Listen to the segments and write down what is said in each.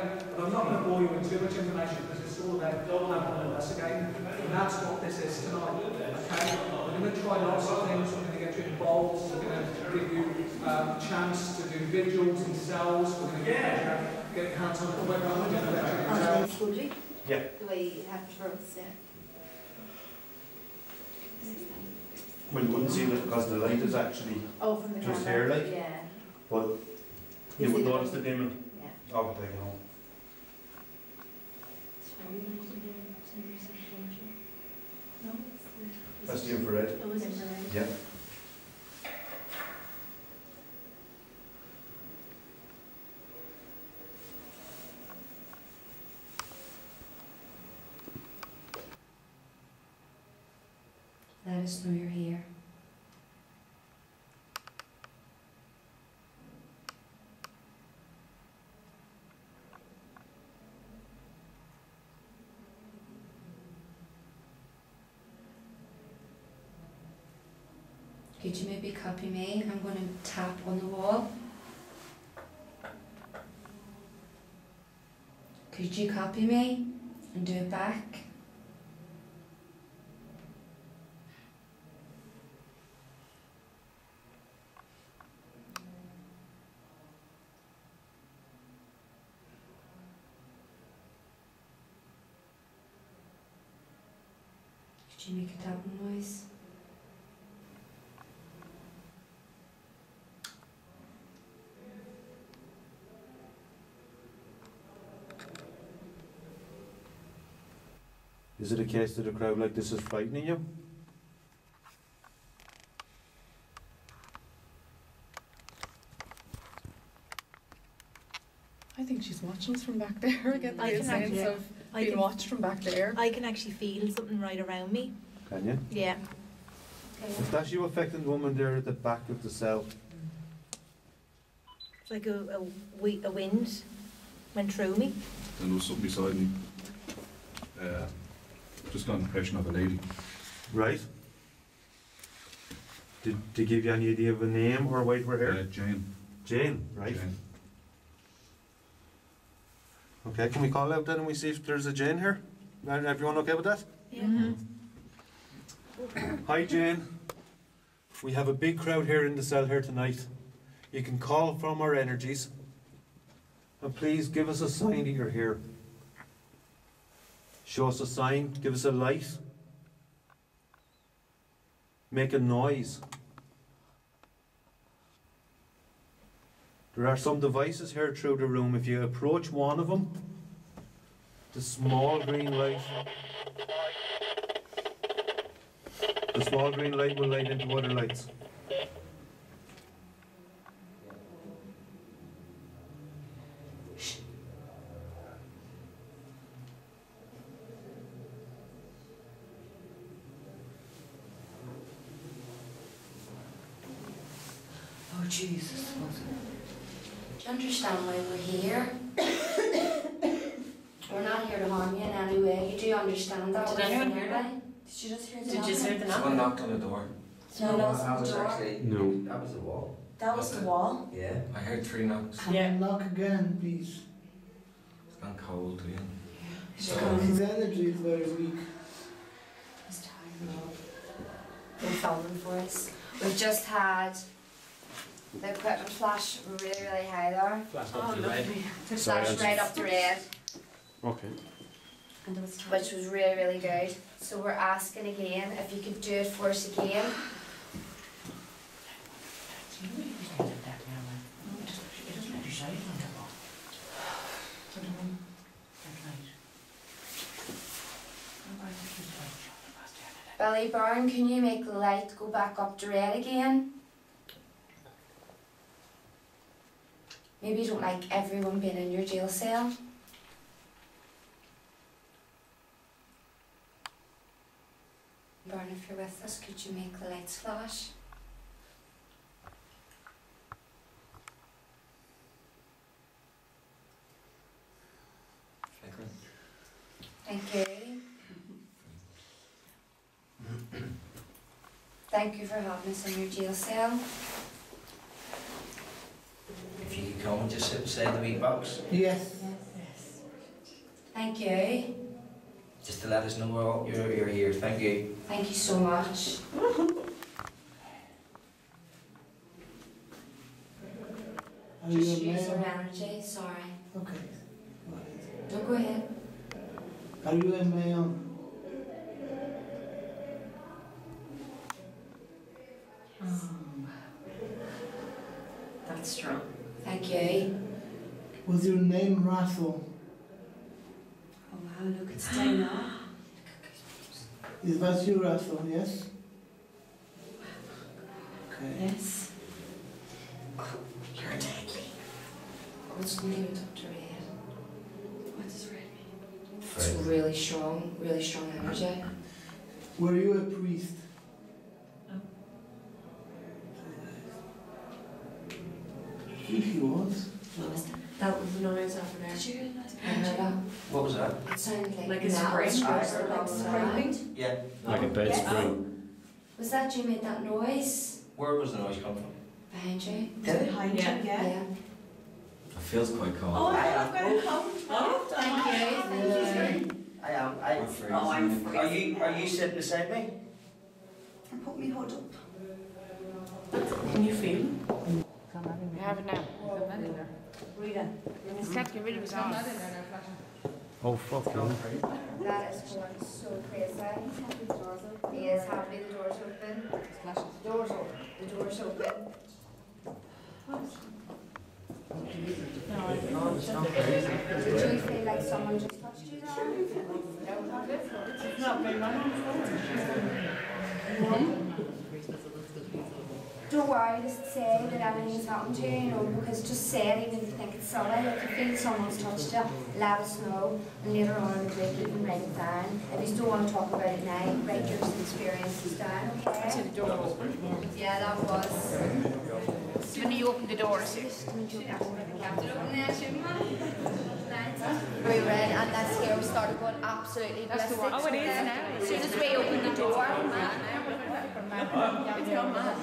okay? But I'm not going to bore you with too much information because it's all about double level investigating, and that's what this is tonight, okay? We're going to try lots of things, we're going to get you involved, we're going to give you a chance to do vigils in cells, we're going to get hands on the weapon, we're going to yeah. The way it happened for us, yeah. Well, you wouldn't see it because the light is actually from the just camera. here, like. Yeah. But you would notice the dimming. Yeah. Oh, there you go. That's the infrared. Oh, is it infrared? Yeah. Let us know you're here. Could you maybe copy me? I'm going to tap on the wall. Could you copy me and do it back? Could you make a tapping noise? Is it a case that a crowd like this is frightening you? I think she's watching us from back there. I get the sense of being watched from back there. I can actually feel something right around me. Can you? Yeah. Is that you affecting the woman there at the back of the cell? It's like a wind went through me. And there was something beside me. Just got an impression of a lady. Right. Did they give you any idea of a name or why we're here? Jane. Jane, right. Jane. Okay, can we call out then and we see if there's a Jane here? Everyone okay with that? Yeah. Mm-hmm. Hi Jane. We have a big crowd here in the cell here tonight. You can call from our energies. And please give us a sign that you're here. Show us a sign, give us a light. Make a noise. There are some devices here through the room. If you approach one of them, the small green light will light into other lights. Oh, Jesus. Do you understand why we're here? We're not here to harm you in any way. You do understand that? Did anyone hear that? Did you just hear the Did you hear the knock? Someone knocked on the door. No, that that was was the door. actually No. That was the wall. That was the wall. Yeah, I heard 3 knocks. Yeah. Knock again, please. It's gone cold again. It's So- gone. His energy is very weak. He's tired now. We're filming for us. We've just had the equipment flash really, really high there. Oh, lovely. Flash right up to red, Okay. which was really, really good. So we're asking again if you could do it for us again. Billy Byrne, can you make the light go back up to red again? Maybe you don't like everyone being in your jail cell. Byrne, if you're with us, could you make the lights flash? Thank you. Thank you for having us in your jail cell. If you could come and just sit beside the wee box. Yes. Thank you. Just to let us know you're here. Thank you. Thank you so much. Are you a Just use your male? energy, sorry. Okay. Go ahead. Don't go ahead. Are you a male? That's strong. Thank you. Was your name Russell? Oh wow, look, it's down now. Is that you, Russell? Yes? Okay. Yes. Oh, you're deadly. What's the name of Dr. Red? What does red mean? It's really strong energy. Were you a priest? I think he was. That was the noise over there. Did you realise that? What was that? It sounded like Like a that. spring? Like spring. Yeah. Like a bed Yes. spring. Was that you made that noise? Where was the noise coming from? Behind you? Behind Yeah. Yeah. It feels quite cold. Oh, I'm going to come. Oh, Thank you. Thank you. I am. We're freezing. Oh, I'm freezing. Are you sitting beside me? And put me hood up. Can you feel? We have it now. Rita. Just can't get rid of his arm. Oh, fuck you. That is going so crazy. He is happy the door's open. The door's open. The door's open. Did you feel like someone just touched you there? Don't worry, just say that everything's happened to you, you know, because just say it even if you think it's silly. If you feel someone's touched you, let us know, and later on in the week you can write it down. If you don't want to talk about it now, write your experiences down, okay? The door open. Yeah, that was. When you open the door, see? We read, and that's here we started going absolutely That's the ballistic. one. Oh, it is now. As soon as we opened the door, It's gone mad.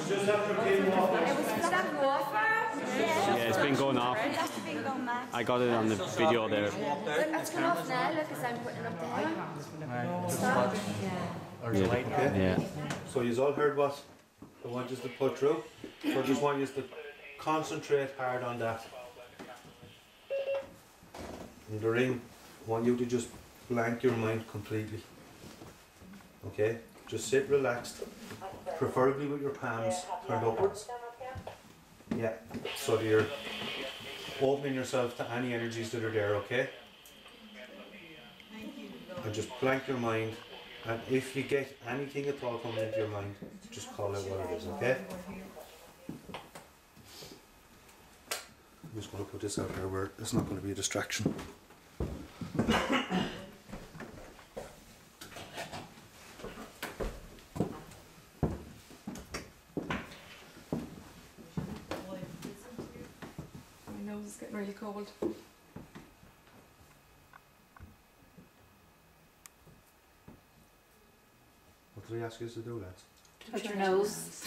it was flat warfare. Yeah, it's been going off. That's been going mad. I got it on the video there. Look, it's gone off now, look, as I'm putting it up there. Stop. Yeah. Yeah. So you've all heard what I want you to put through. So I just want you to concentrate hard on that. In the ring, I want you to just blank your mind completely. Okay? Just sit relaxed, preferably with your palms turned upwards. Yeah, so that you're opening yourself to any energies that are there, okay? And just blank your mind, and if you get anything at all coming into your mind, just call out what it is, okay? I'm just going to put this out here where it's not going to be a distraction. My nose is getting really cold. What did I ask you to do, lads? Touch your nose.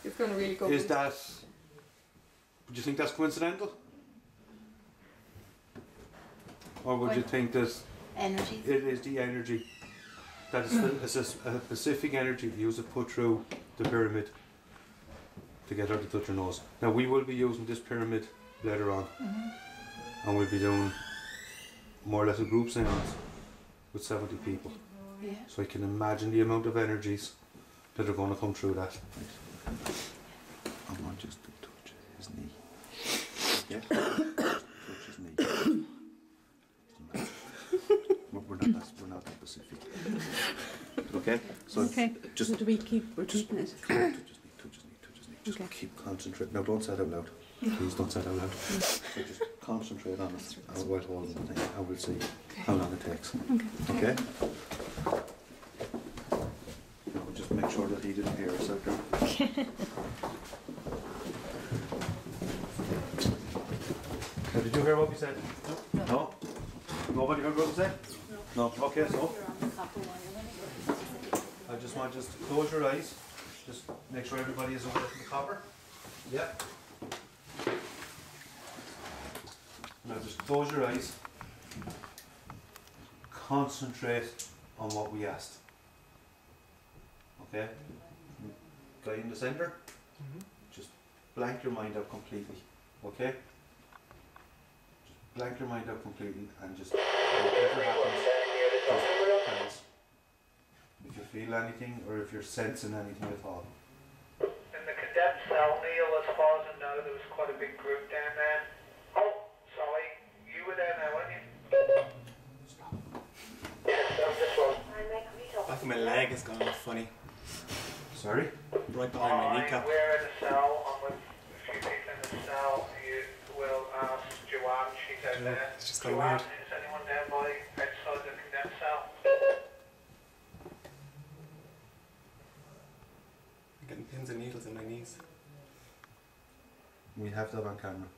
It's going to really cold. Is that... Would you think that's coincidental? Or would you think that Energy. it is the energy? That is a specific energy that you use to put through the pyramid to get her to touch her nose. Now we will be using this pyramid later on, and we'll be doing more or less a group seance with 70 people. Yeah. So I can imagine the amount of energies that are going to come through that. I want just to touch his knee. Yeah? Touch his knee. We're not that specific. Okay? So just do we keep repeating it? touch his knee. Just keep concentrating. Now don't say it out loud. Please don't say it out loud. So just concentrate on it while holding the thing, and we'll see how long it takes. Okay? Now we'll just make sure that he didn't hear us out there. Now, did you hear what we said? No? Nobody heard what we said? No. Okay, so I just want you to close your eyes. Just make sure everybody is away from the copper. Yeah. Now just close your eyes. Concentrate on what we asked. Okay? Guy in the centre. Just blank your mind out completely. Okay? Just blank your mind out completely and just whatever happens, just tell us. If you feel anything or if you're sensing anything at all. In the cadet cell, Neil, as far as I know, there was quite a big group down there. Oh, sorry, you were there now, weren't you? Stop. Yes, this one. Back of my leg is going funny. Sorry? Right behind my kneecap. We're in a cell. I'm with a few people in the cell. You will ask Joanne, she's out there. It's just kind of Joanne, weird. is anyone down by outside the cadet cell? I'm getting pins and needles in my knees. We have that on camera.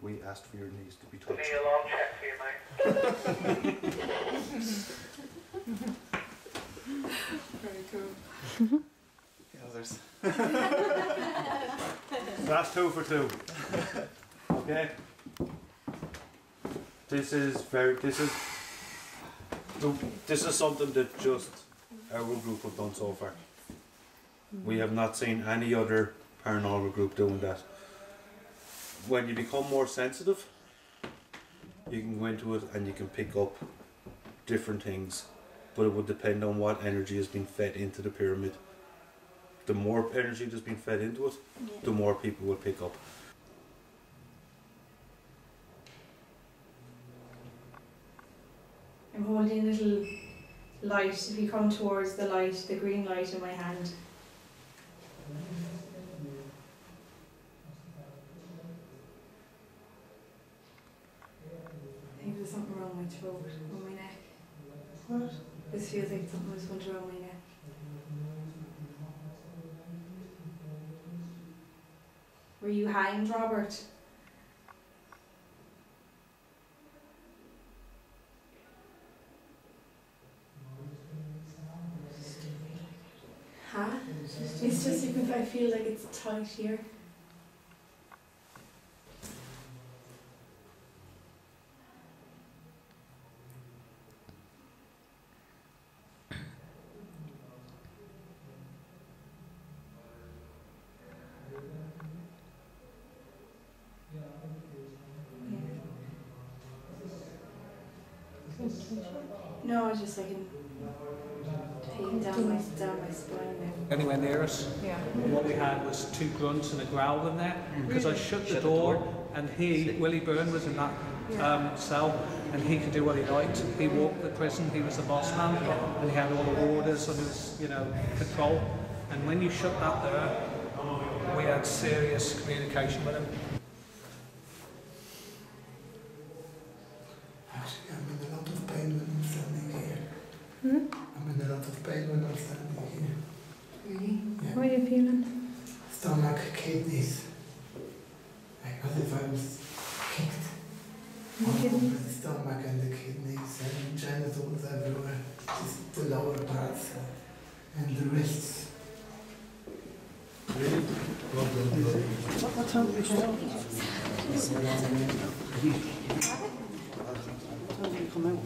We asked for your knees to be touched. Neil, I'll check for you, mate. Very cool. Yowzers. That's 2 for 2. Okay? This is something that just our group have done so far. We have not seen any other paranormal group doing that. When you become more sensitive, you can go into it and you can pick up different things, but it would depend on what energy has been fed into the pyramid. The more energy that's been fed into it, the more people will pick up. I'm holding a little light. If you come towards the light, the green light in my hand. I think there's something around my throat, on my neck. What? This feels like something was going around my neck. Were you hanged, Robert? Huh? It's just if I feel like it's tight here. No, it's just like in pain down my spine now. Anywhere near us? Yeah. What we had was 2 grunts and a growl in there, because I shut the door and Willie Byrne was in that cell, and he could do what he liked. He walked the prison, he was the boss man, and he had all the orders under his, control. And when you shut that there, we had serious communication with him. Actually, I'm in a lot of pain when I'm standing here. I'm in a lot of pain when I'm standing here. Really? Yeah. What are you feeling? Stomach, kidneys. Like as if I was kicked. All over the stomach and the kidneys and genitals everywhere. Just the lower parts and the wrists. Really? What time do we come out? What time do we come out?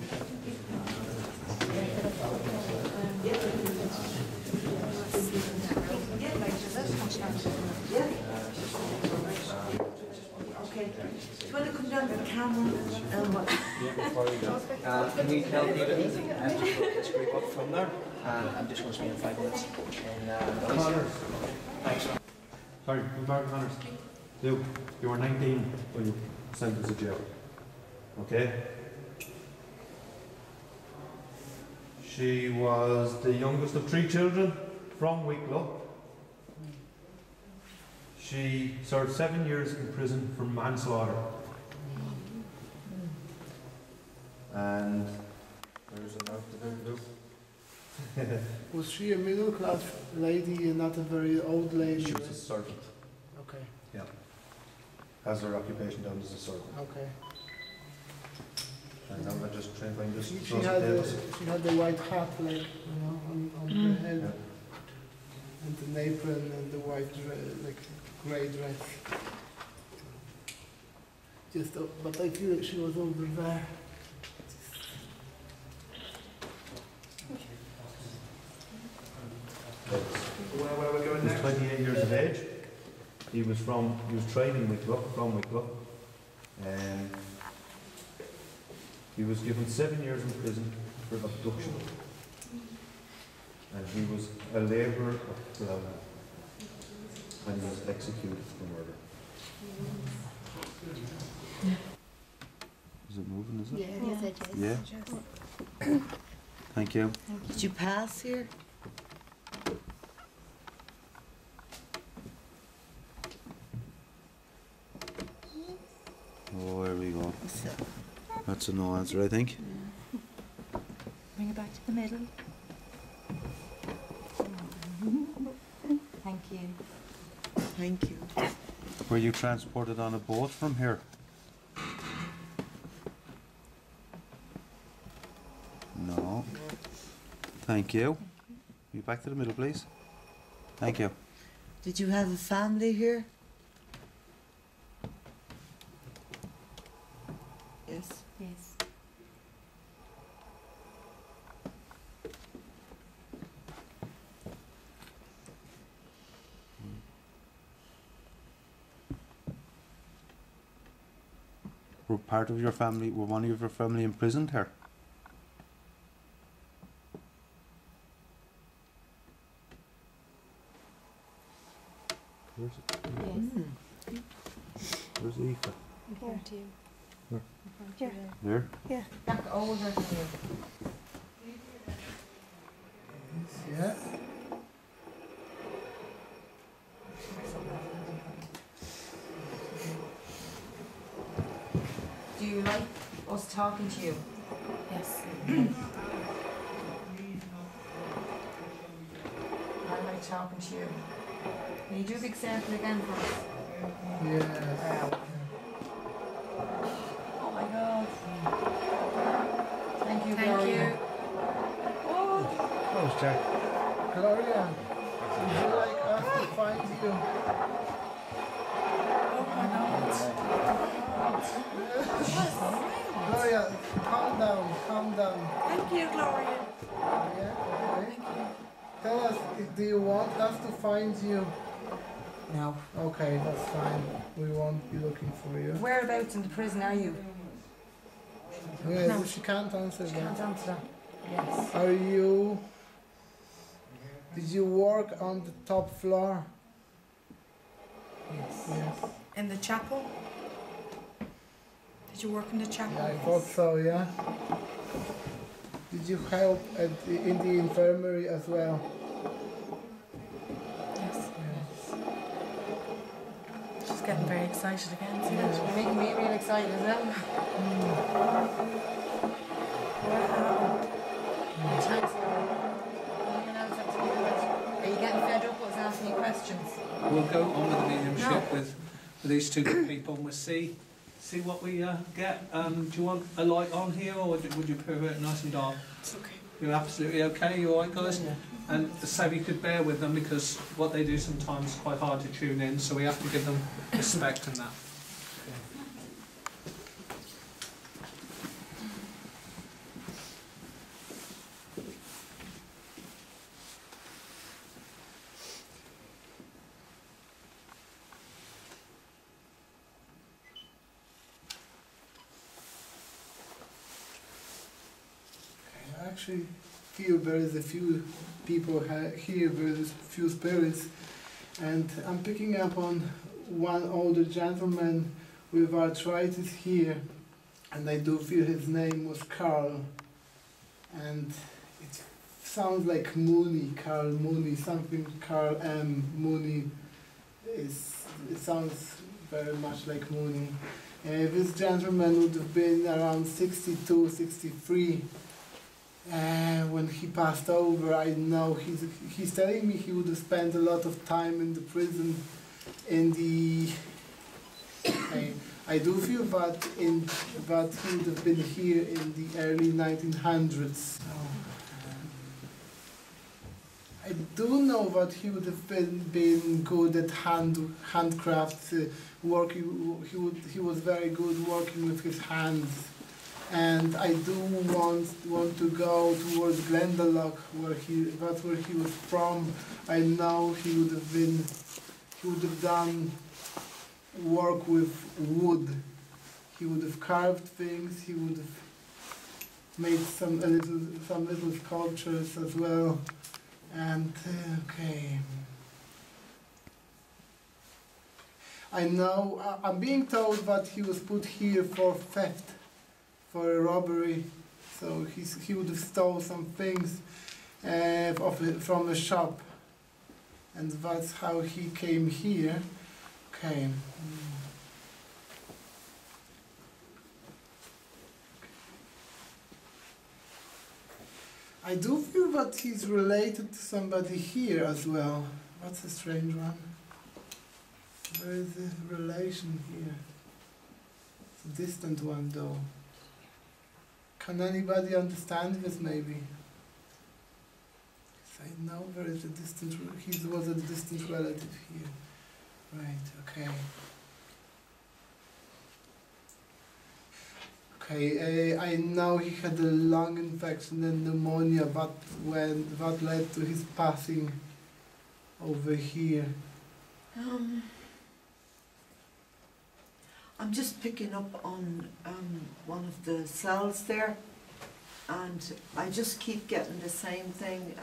Okay. Do you want to come down to the camera? Can we tell David and just put this group up from there? I'm just going to be in 5 minutes. Connors. Thanks. Sorry, I'm Mark Connors. Luke, you were 19 when you sentenced to jail. Okay? She was the youngest of 3 children from Wicklow. She served 7 years in prison for manslaughter. And there's enough to do. Was she a middle class lady and not a very old lady? She was a servant. Okay. Yeah. Has her occupation down as a servant. Okay. And I'm just trying to find this. She had the white hat, like, on the head. Yeah. And an apron and the white dress, like grey dress. Just, but I feel like she was over there. Where we're going He was next? 28 years of age. He was trained in Wicklow, from Wicklow. He was given 7 years in prison for abduction. And he was a labourer of Wicklow. And he was executed for murder. Is it moving, is it? Yes, it is. Yeah. Thank you. Did you pass here? Oh, there we go. That's a no answer, I think. Bring it back to the middle. Thank you. Thank you. Were you transported on a boat from here? No. Thank you. You back to the middle, please. Thank you. Did you have a family here? Yes. Yes. Were part of your family, were one of your family imprisoned here? Where's it? Yes. Where's Aoife? In front of you. Where? In front of you There? Yeah. Back older than you. Yeah. Do you like us talking to you? Yes. I like talking to you. Can you do a big circle again for us? Yeah. Oh my God. Thank you, Thank Gloria. you. Oh, Jack. Gloria, would you like us to find you? Oh my God. Gloria, calm down, calm down. Thank you, Gloria. Yeah, okay. Tell us, do you want us to find you? No. Okay, that's fine. We won't be looking for you. Whereabouts in the prison are you? Yeah, No. she can't answer She that. can't answer that. Yes. Are you... Did you work on the top floor? Yes. Yes. In the chapel? Did you work in the chapel? Yeah, I thought so, yeah. Did you help in the infirmary as well? Yes. Yes. She's getting very excited again. See Yeah. that? You're making me real excited as well. Thanks, Laura. Anyone else have to do it? Are you getting fed up with us asking you questions? We'll go on with the mediumship with these two good people and we'll see what we get. Do you want a light on here or would you prefer it nice and dark? It's okay. You're absolutely okay, you alright guys? Yeah. And so you could bear with them because what they do sometimes is quite hard to tune in, so we have to give them respect and that. Actually, here there is a few people here, there is a few spirits, and I'm picking up on one older gentleman with arthritis here, and I do feel his name was Carl, and it sounds like Mooney, Carl Mooney, something Carl M. Mooney. It sounds very much like Mooney. This gentleman would have been around 62, 63. When he passed over, I know he's telling me he would have spent a lot of time in the prison. In the, I do feel that he would have been here in the early 1900s. I do know that he would have been good at handcrafts, working. He was very good working with his hands, and I do want to go towards Glendalough, that's where he was from. I know he would have done work with wood. He would have carved things. He would have made some little sculptures as well. And okay, I know I'm being told that he was put here for theft, for a robbery. So he would have stole some things from a shop, and that's how he came here. Okay. I do feel that he's related to somebody here as well. That's a strange one. Where is the relation here? It's a distant one though. Can anybody understand this maybe? I know there is a distant, he was a distant relative here. Right, okay. Okay, I know he had a lung infection and pneumonia, but that led to his passing over here. I'm just picking up on one of the cells there, and I just keep getting the same thing.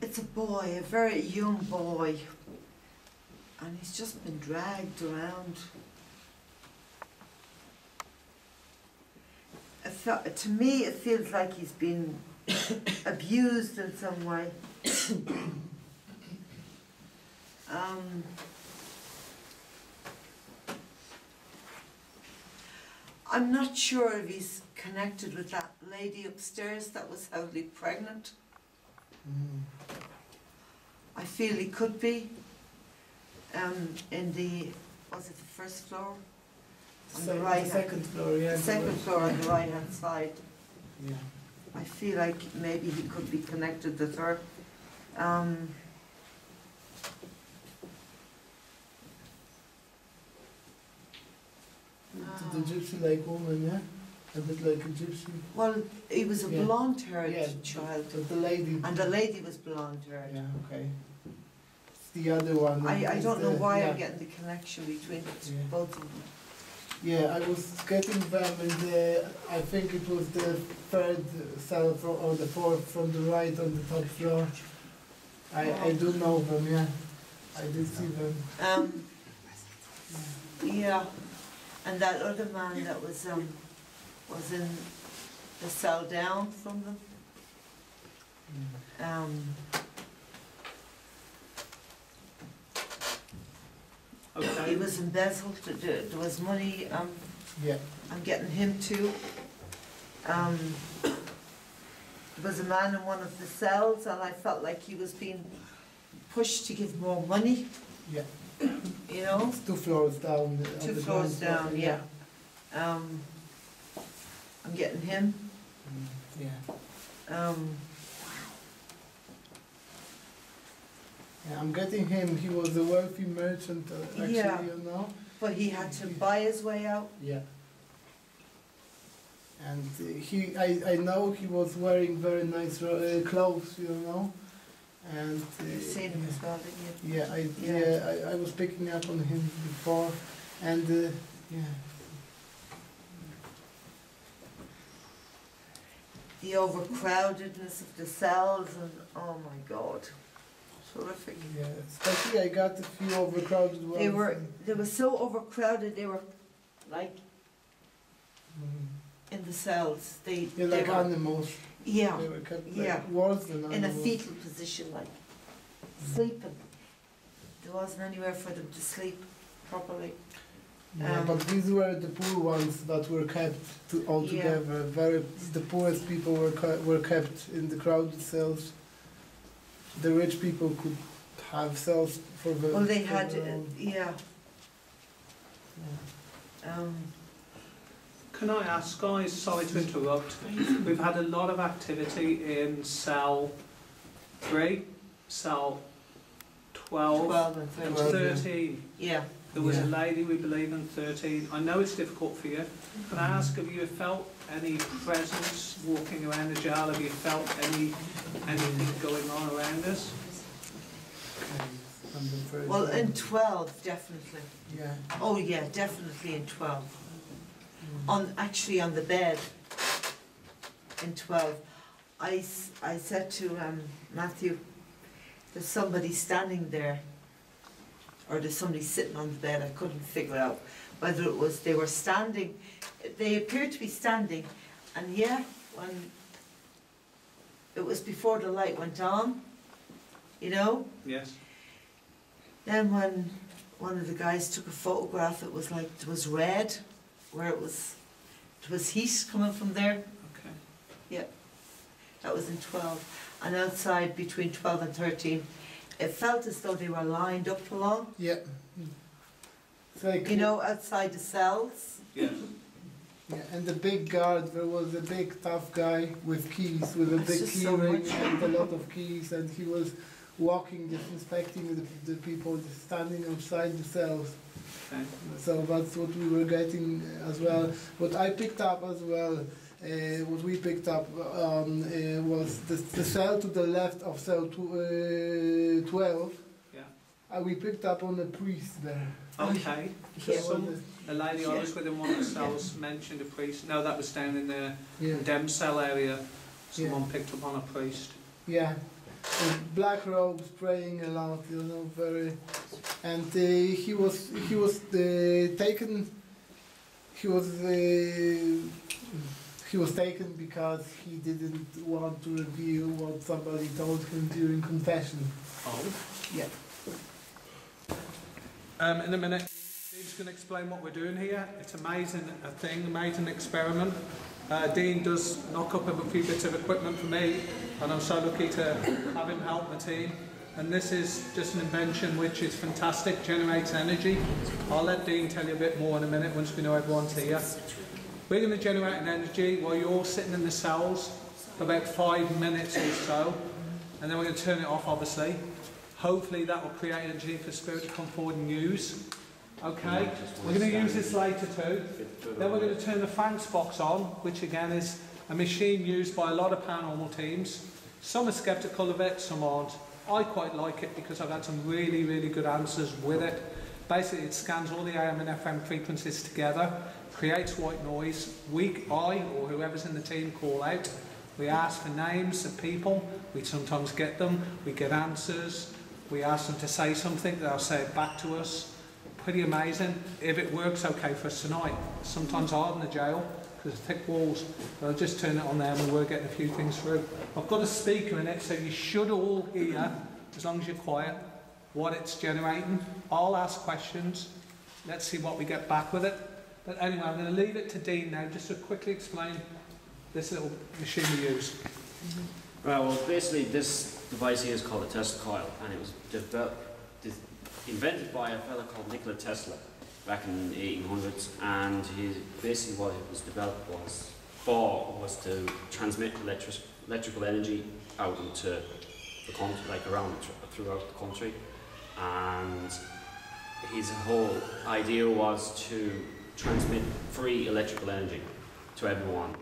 It's a boy, a very young boy, and he's just been dragged around. To me, it feels like he's been abused in some way. I'm not sure if he's connected with that lady upstairs that was heavily pregnant. I feel he could be. In the, was it the first floor? On the right hand, second floor, yeah. the second floor on the right hand side. Yeah. I feel like maybe he could be connected with her. The gypsy-like woman, yeah? A bit like a gypsy. Well, he was a blonde-haired child. But the lady... And the lady was blonde-haired. Yeah, okay. It's the other one. I don't know why I'm getting the connection between both of them. Yeah, I was getting them in the... I think it was the third cell or the fourth from the right on the top floor. I do know them, yeah. I did see them. Yeah. And that other man that was in the cell down from them. Okay. He was embezzled. There was money. Yeah. I'm getting him too. There was a man in one of the cells, and I felt like he was being pushed to give more money. Yeah. You know? It's 2 floors down. 2 floors down, yeah. I'm getting him. Yeah. Yeah, I'm getting him. He was a wealthy merchant, actually, you know. But he had to buy his way out. Yeah. And I know he was wearing very nice clothes, you know. And you've seen him as well, didn't you? I was picking up on him before, and yeah. The overcrowdedness of the cells, and oh my God, terrific. Yeah, especially I got a few overcrowded ones. They were so overcrowded. They were like in the cells. They like were, animals. Yeah. They were kept like worse than animals. In a fetal position, like sleeping. There wasn't anywhere for them to sleep properly. Yeah, but these were the poor ones that were kept all together. The poorest people were kept in the crowded cells. The rich people could have cells for the. Well, they had, yeah. Can I ask, guys, sorry to interrupt, we've had a lot of activity in cell 3, cell 12 and 13. Yeah. There was a lady, we believe, in 13. I know it's difficult for you. Can I ask, have you felt any presence walking around the jail? Have you felt anything going on around us? Well, in 12, definitely. Yeah. Oh yeah, definitely in 12. Actually on the bed in 12. I said to Matthew, there's somebody standing there, or there's somebody sitting on the bed. I couldn't figure out whether it was they were standing. They appeared to be standing, and yeah, when it was before the light went on, you know? Yes. Then when one of the guys took a photograph, it was like, it was red, where it was heat coming from there. Okay. Yeah, that was in 12. And outside between 12 and 13, it felt as though they were lined up along. Yeah. It's like, you know, outside the cells. Yes. Yeah, and the big guard, there was a big tough guy with keys, with a big key ring and a lot of keys, and he was walking, just inspecting the people standing outside the cells. Okay. So that's what we were getting as well. What I picked up as well, what we picked up was the cell to the left of cell 12. Yeah. We picked up on a priest there. Okay. A lady I was with in one of the cells mentioned a priest. No, that was down in the condemned cell area. Someone picked up on a priest. Yeah. With black robes, praying a lot, you know, very. And he was taken. He was taken because he didn't want to reveal what somebody told him during confession. Oh. Yeah. In a minute, Dean's going to explain what we're doing here. It's amazing, amazing experiment. Dean does knock up a few bits of equipment for me, and I'm so lucky to have him help my team. And this is just an invention which is fantastic, generates energy. I'll let Dean tell you a bit more in a minute once we know everyone's here. We're going to generate an energy while you're all sitting in the cells for about 5 minutes or so, and then we're going to turn it off, obviously. Hopefully that will create energy for spirit to come forward and use. Okay, we're going to use this later too. Then we're going to turn the thanks box on, which again is a machine used by a lot of paranormal teams. Some are sceptical of it, some aren't. I quite like it because I've had some really, really good answers with it. Basically it scans all the AM and FM frequencies together, creates white noise. I, or whoever's in the team, call out. We ask for names of people, we sometimes get them, we get answers. We ask them to say something, they'll say it back to us. Pretty amazing. If it works okay for us tonight. Sometimes hard in the jail because of thick walls, but I'll just turn it on there and we're getting a few things through. I've got a speaker in it, so you should all hear, as long as you're quiet, what it's generating. I'll ask questions. Let's see what we get back with it. But anyway, I'm going to leave it to Dean now just to quickly explain this little machine we use. Right, well, basically this device here is called a Tesla coil, and it was invented by a fellow called Nikola Tesla back in the 1800s, and basically what it was developed was to transmit electrical energy out into the country, like throughout the country, and his whole idea was to transmit free electrical energy to everyone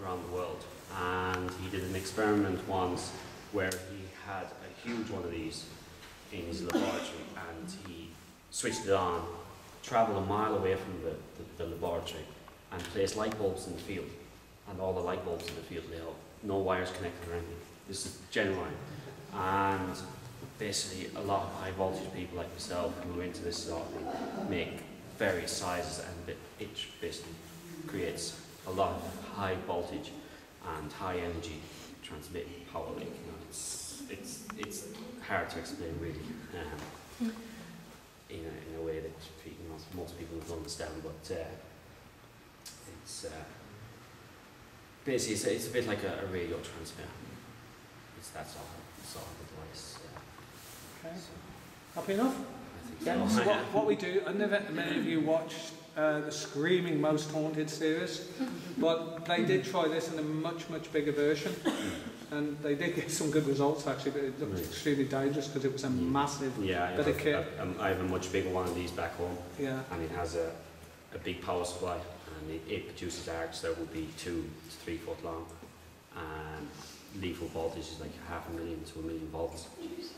around the world. And he did an experiment once where he had a huge one of these in his laboratory, and he switched it on, travelled a mile away from the laboratory, and placed light bulbs in the field. And all the light bulbs in the field, they have no wires connected or anything. This is genuine. And basically a lot of high voltage people like myself who are into this sort of thing make various sizes, and it basically creates a lot of high voltage and high energy transmitting power link. You know, it's hard to explain really, in a way that most people don't understand. But it's basically it's a bit like a radio transmitter. It's that sort of device. Okay. Happy enough? I think So what we do, I know that many of you watched the screaming most haunted series, but they did try this in a much bigger version, and they did get some good results actually, but it looked extremely dangerous because it was a massive bit of kit. I have a much bigger one of these back home, and it has a big power supply, and it produces arcs that would be 2 to 3 foot long, and lethal voltage is like 500,000 to 1 million volts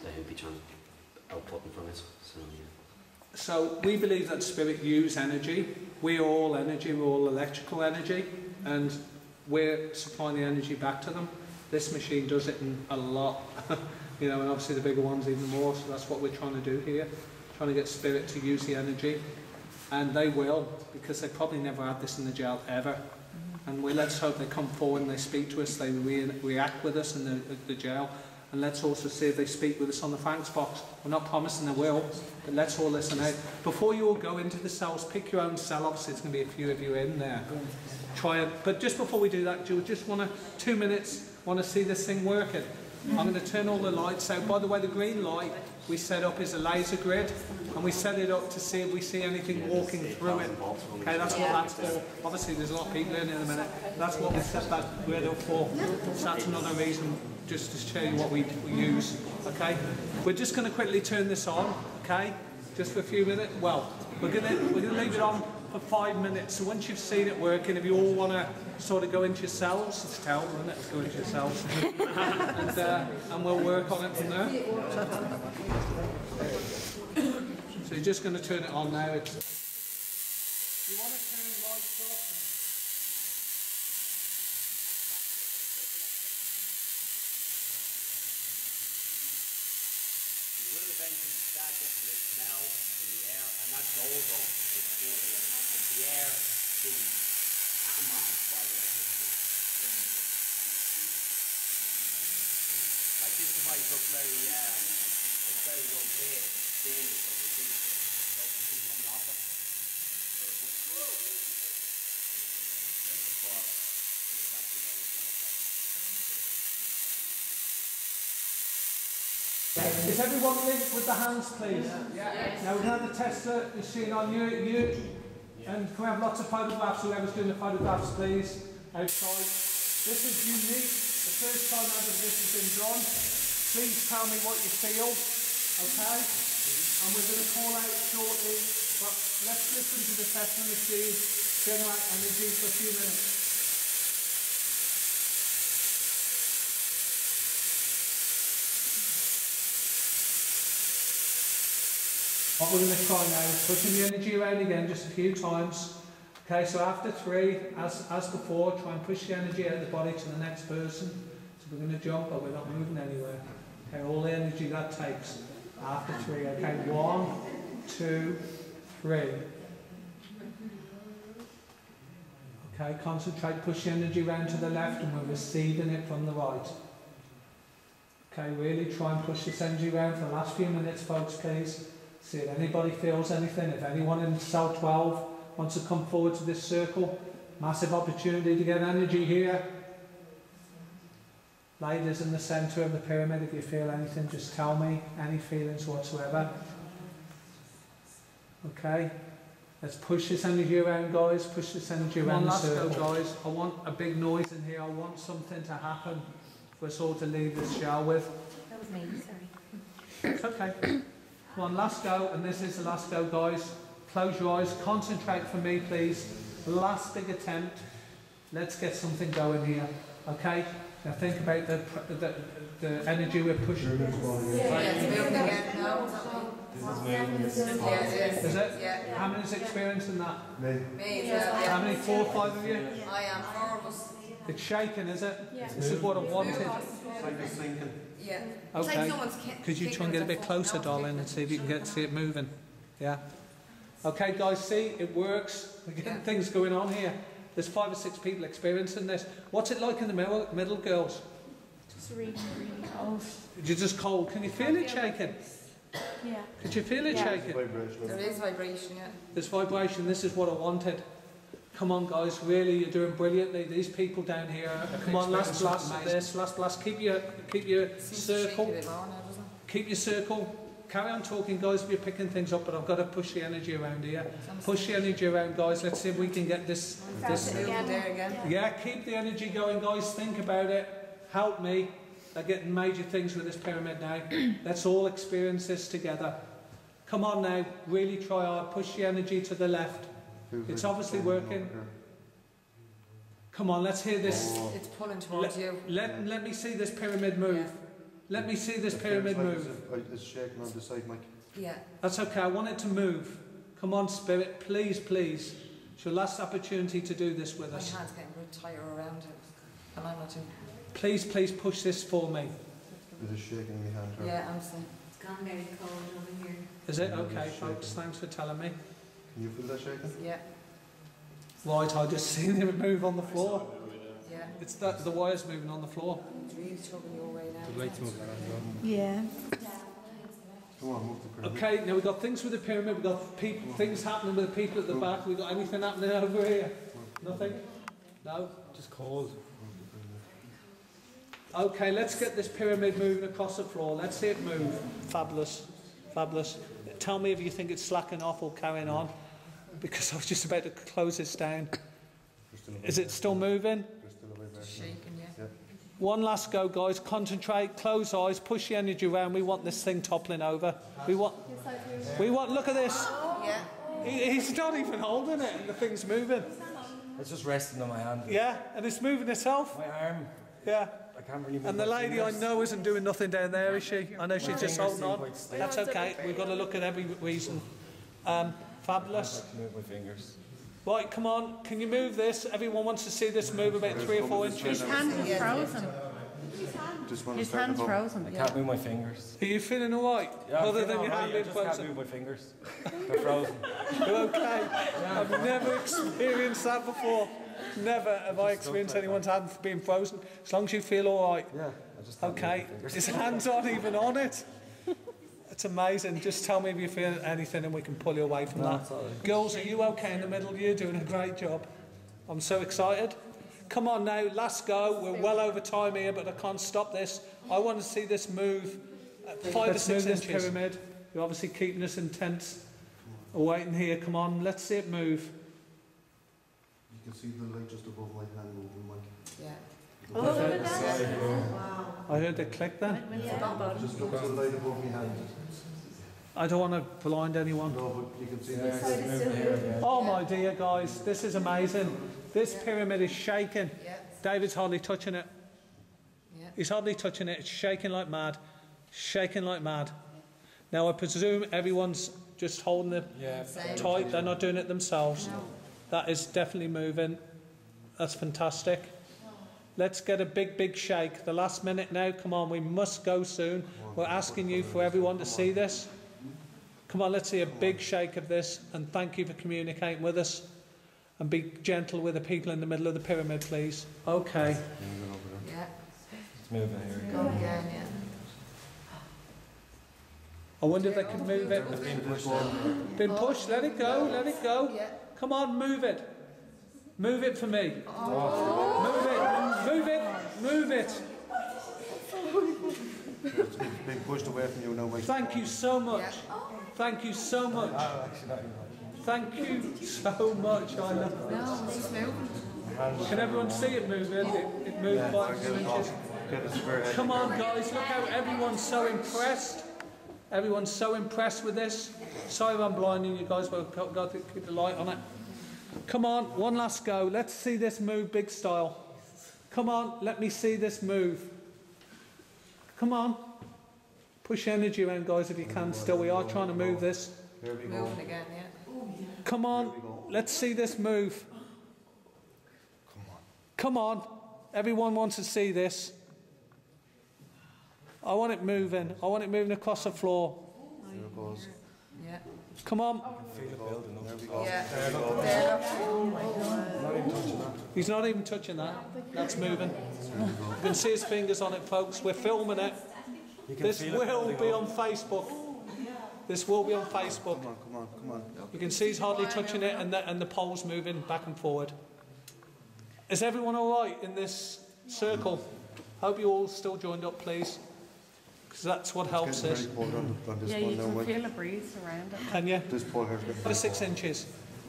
that he'll be trying to outputting from it. So, yeah. So we believe that spirit use energy. We're all energy, we're all electrical energy, and we're supplying the energy back to them. This machine does it in a lot, you know, and obviously the bigger ones even more, so that's what we're trying to do here, trying to get spirit to use the energy. And they will, because they probably never had this in the jail ever. And let's hope they come forward and they speak to us, they react with us in the jail. And let's also see if they speak with us on the thanks box. We're not promising they will, but let's all listen out. Before you all go into the cells, pick your own cell. Obviously, it's going to be a few of you in there. Try it. But just before we do that, do you just want to, 2 minutes, want to see this thing working? I'm going to turn all the lights out. By the way, the green light we set up is a laser grid, and we set it up to see if we see anything walking through it. Okay, that's what that's for. Obviously, there's a lot of people in a minute. That's what we set that grid up for. So that's another reason, just to show you what we use. Okay, we're just going to quickly turn this on. Okay, just for a few minutes. Well, we're going to leave it on for 5 minutes. So once you've seen it working, if you all want to sort of go into yourselves, it's terrible, isn't it? Go into yourselves, and we'll work on it from there. So you're just going to turn it on now. You want to turn lights off. You will eventually start getting the smell in the air, and that's the ozone. It's the air being atomized by the electricity. Like this device looks very, it's very dangerous because we think electricity coming off it. Is everyone linked with the hands, please? Yeah. Now we're going to have the tester machine on you, and can we have lots of photographs? Whoever's doing the photographs, please, outside. This is unique. The first time ever this has been done. Please tell me what you feel, okay? And we're going to call out shortly, but let's listen to the tester machine generate energy for a few minutes. What we're going to try now is pushing the energy around again just a few times. Okay, so after 3, as before, try and push the energy out of the body to the next person. So we're going to jump, but we're not moving anywhere. Okay, all the energy that takes after 3. Okay, 1, 2, 3. Okay, concentrate, push the energy around to the left, and we're receiving it from the right. Okay, really try and push this energy around for the last few minutes, folks, please. See if anybody feels anything. If anyone in cell 12 wants to come forward to this circle, massive opportunity to get energy here. Ladies in the centre of the pyramid, if you feel anything, just tell me. Any feelings whatsoever. Okay. Let's push this energy around, guys. Push this energy around the circle. Go, guys. I want a big noise in here. I want something to happen for us all to leave this show with. That was me, sorry. It's okay. Come on, last go, and this is the last go, guys. Close your eyes, concentrate for me, please. Last big attempt. Let's get something going here, okay? Now think about the energy we're pushing. This is it? Yeah. How many's experiencing that? Me. How many? 4 or 5 of you? I am. 4 of us. It's shaking, is it? Yeah. This is what I wanted. Yeah. Okay. Could you try and get a bit closer, darling, and see if you can see it moving? Yeah. Okay, guys, see, it works. We're getting things going on here. There's 5 or 6 people experiencing this. What's it like in the middle, girls? Just really cold. You're just cold. Can you feel it shaking? Yeah. Could you feel it shaking? There is vibration, yeah. There's vibration. This is what I wanted. Come on, guys, really, you're doing brilliantly. These people down here, come on, last blast, this, last blast. Keep your circle. Keep your circle. carry on talking, guys, if you're picking things up, but I've got to push the energy around here. Push the energy around, guys. Let's see if we can get this. Yeah, keep the energy going, guys. Think about it. Help me. They're getting major things with this pyramid now. Let's all experience this together. Come on now, really try hard. Push the energy to the left. It's obviously working. Come on, let's hear this. It's pulling towards you. Let me see this pyramid move. Let me see this pyramid move. It's shaking on the side, Mike. Yeah. That's okay, I want it to move. Come on, Spirit, please, please. It's your last opportunity to do this with us. My hand's getting a bit tighter around it. And I'm not too. Please, please push this for me. It is shaking in my hand. Yeah, I'm saying. It's gone very cold over here. Is it? Okay, folks, thanks for telling me. Can you feel that shaking? Yeah. Right, I just seen it move on the floor. Yeah. It's that the wire's moving on the floor. It's really chugging your way now. The light's moving around as well. Yeah. Come on, move the pyramid. Okay, now we've got things with the pyramid, we've got people, things happening with the people at the back. We've got anything happening over here? Nothing? No? Just cold. Okay, let's get this pyramid moving across the floor. Let's see it move. Fabulous. Fabulous. Tell me if you think it's slacking off or carrying on, because I was just about to close this down. Is it still moving? Shaking, yeah. One last go, guys. Concentrate, close eyes, push the energy around. We want this thing toppling over. We want, look at this. Yeah. He's not even holding it and the thing's moving. It's just resting on my hand. Yeah, and it's moving itself. My arm. Yeah. I can't really move. And the my lady fingers. I know isn't doing nothing down there, is she? I know she's just holding on. That's okay. We've got to look at every reason. Fabulous. I can move my fingers. Right, come on. Can you move this? Everyone wants to see this move about 3 or 4 inches. His hand is frozen. His hand's frozen. I can't move my fingers. Are you feeling all right? Yeah, Other than your hand I being just can't frozen? move my fingers. They're frozen. You're okay. I've never experienced that before. Never have I experienced anyone's hand being frozen. As long as you feel all right. Yeah, I just can't okay. move my fingers. His hand's not even on it. It's amazing. Just tell me if you feel anything and we can pull you away from that. It's all right. Girls, are you okay in the middle? You're doing a great job. I'm so excited. Come on now, last go. We're well over time here, but I can't stop this. I want to see this move at 5 or 6 inches. Pyramid. You're obviously keeping us intense. Waiting here. Come on, let's see it move. You can see the light just above my hand moving, Mike. Yeah. Oh, look at that. Wow. I heard it click then. Just look at the light above my hand. I don't want to blind anyone. No, but you can see Oh my dear guys, this is amazing. This pyramid is shaking. Yeah. David's hardly touching it. Yeah. He's hardly touching it. It's shaking like mad. Shaking like mad. Now I presume everyone's just holding it tight. They're not doing it themselves. No. That is definitely moving. That's fantastic. Let's get a big shake. The last minute now. Come on, we must go soon. We're asking you for everyone to see this. Come on, let's see a big shake of this, and thank you for communicating with us. And be gentle with the people in the middle of the pyramid, please. Okay. Yeah. It's moving here. Go again, yeah. I wonder if they can move it. Been pushed. Let it go. Let it go. Yeah. Come on, move it. Move it for me. Move it. Move it. Move it. it's being pushed away from you now, Mike. Thank you so much. Thank you so much. Thank you so much. I love this. No, it's moving. Can everyone see it moving? It moved 5 inches. Come on, guys. Look how everyone's so impressed. Everyone's so impressed with this. Sorry if I'm blinding you guys, but I've got to keep the light on it. Come on, one last go. Let's see this move big style. Come on, let me see this move. Come on. Push energy around, guys, if you can. Still, we are trying to move this. Moving again, yeah. Come on, let's see this move. Come on. Everyone wants to see this. I want it moving. I want it moving across the floor. There it goes. Yeah. Come on. Feel it building up. There we go. Yeah. There Oh my God. Not even touching that. He's not even touching that. That's moving. You can see his fingers on it, folks. We're filming it. This will be on Facebook. This will be on Facebook. Come on. You can see he's hardly touching it, and the pole's moving back and forward. Is everyone all right in this circle? Hope you all still joined up, please. because that's what helps It's it. getting very cold on this Yeah, one you now, can Mike. feel a breeze around it. Can you? This pole here. Put 6 inches.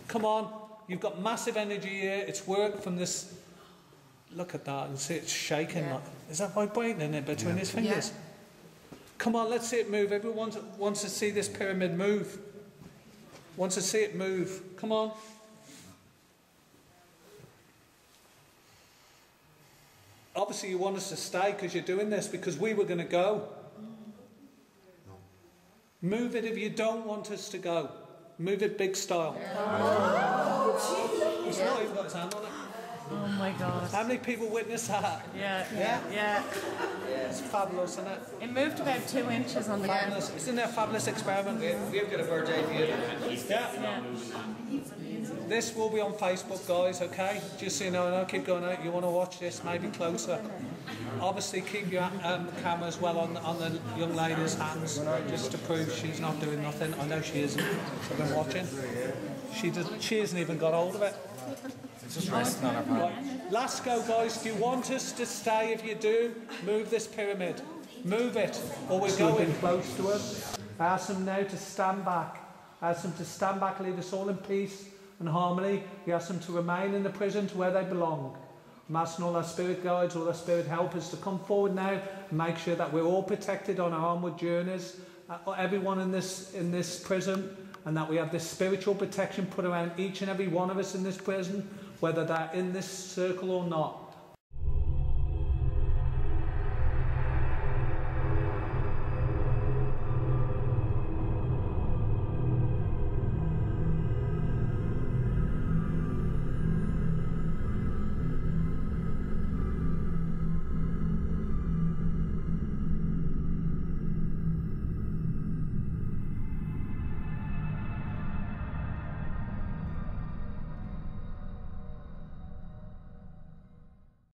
Come on, you've got massive energy here. It's worked from this. Look at that, and see it's shaking. Yeah. Like, is that vibrating in it between his fingers? Come on, let's see it move. Everyone wants to see this pyramid move. Wants to see it move. Come on. Obviously, you want us to stay because you're doing this, because we were going to go. Move it if you don't want us to go. Move it big style. He's not even got his hand on it. Oh my God. How many people witnessed that? Yeah. It's fabulous, isn't it? It moved about 2 inches on the ground. Fabulous. Isn't it a fabulous experiment? We've got a bird's eye view. Yeah. This will be on Facebook, guys, okay? Just so you know, and I'll keep going out. You want to watch this, maybe closer. Obviously, keep your camera as well on the young lady's hands, just to prove she's not doing nothing. I know she isn't. I've been watching. She hasn't even got hold of it. It's just resting on her palm. Right. Last go, guys. Do you want us to stay? If you do, move this pyramid. Move it, or we're going close to us. I ask them now to stand back. I ask them to stand back, leave us all in peace and harmony. We ask them to remain in the prison to where they belong. I'm asking all our spirit guides, all our spirit helpers to come forward now and make sure that we're all protected on our onward journeys. Everyone in this prison, and that we have this spiritual protection put around each and every one of us in this prison, whether they're in this circle or not.